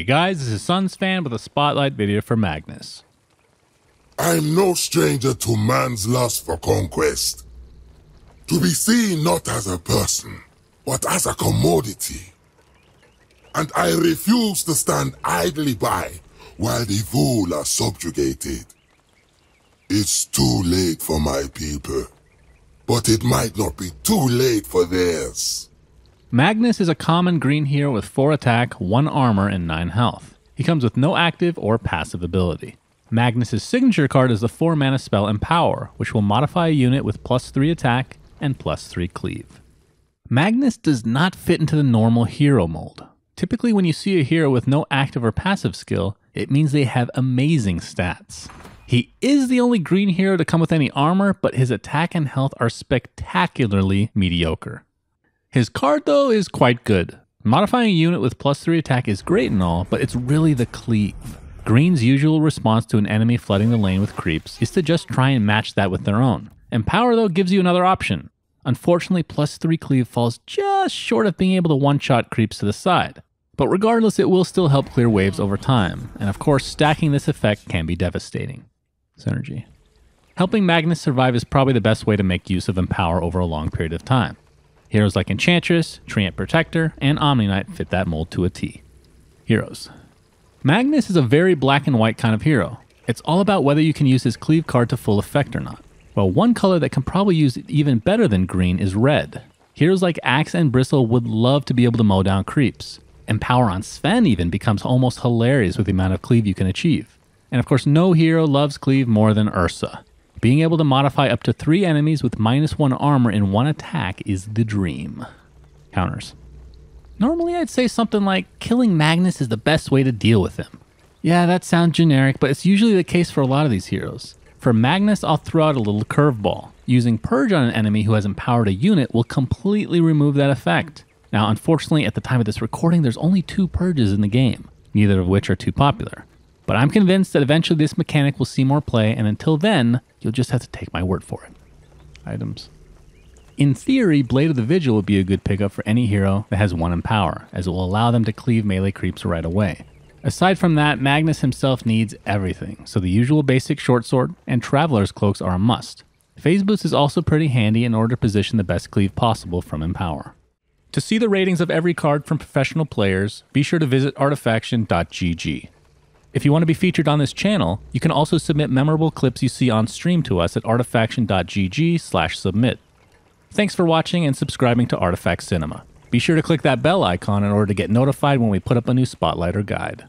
Hey guys, this is SUNSfan with a spotlight video for Magnus. I'm no stranger to man's lust for conquest. To be seen not as a person, but as a commodity. And I refuse to stand idly by while the fool are subjugated. It's too late for my people, but it might not be too late for theirs. Magnus is a common green hero with 4 attack, 1 armor, and 9 health. He comes with no active or passive ability. Magnus' signature card is the 4 mana spell Empower, which will modify a unit with +3 attack and +3 cleave. Magnus does not fit into the normal hero mold. Typically when you see a hero with no active or passive skill, it means they have amazing stats. He is the only green hero to come with any armor, but his attack and health are spectacularly mediocre. His card, though, is quite good. Modifying a unit with +3 attack is great and all, but it's really the cleave. Green's usual response to an enemy flooding the lane with creeps is to just try and match that with their own. Empower, though, gives you another option. Unfortunately, +3 cleave falls just short of being able to one-shot creeps to the side. But regardless, it will still help clear waves over time, and of course, stacking this effect can be devastating. Synergy. Helping Magnus survive is probably the best way to make use of Empower over a long period of time. Heroes like Enchantress, Treant Protector, and Omni Knight fit that mold to a T. Heroes. Magnus is a very black and white kind of hero. It's all about whether you can use his cleave card to full effect or not. Well, one color that can probably use it even better than green is red. Heroes like Axe and Bristle would love to be able to mow down creeps. Empower on Sven even becomes almost hilarious with the amount of cleave you can achieve. And of course, no hero loves cleave more than Ursa. Being able to modify up to 3 enemies with -1 armor in 1 attack is the dream. Counters. Normally I'd say something like, killing Magnus is the best way to deal with him. Yeah, that sounds generic, but it's usually the case for a lot of these heroes. For Magnus, I'll throw out a little curveball. Using Purge on an enemy who has empowered a unit will completely remove that effect. Now, unfortunately, at the time of this recording, there's only 2 Purges in the game, neither of which are too popular. But I'm convinced that eventually this mechanic will see more play, and until then, you'll just have to take my word for it. Items. In theory, Blade of the Vigil would be a good pickup for any hero that has 1 Empower, as it will allow them to cleave melee creeps right away. Aside from that, Magnus himself needs everything, so the usual basic short sword and Traveler's Cloaks are a must. Phase Boost is also pretty handy in order to position the best cleave possible from Empower. To see the ratings of every card from professional players, be sure to visit ArtifactCinema.gg. If you want to be featured on this channel, you can also submit memorable clips you see on stream to us at ArtifactCinema.gg/submit. Thanks for watching and subscribing to Artifact Cinema. Be sure to click that bell icon in order to get notified when we put up a new spotlight or guide.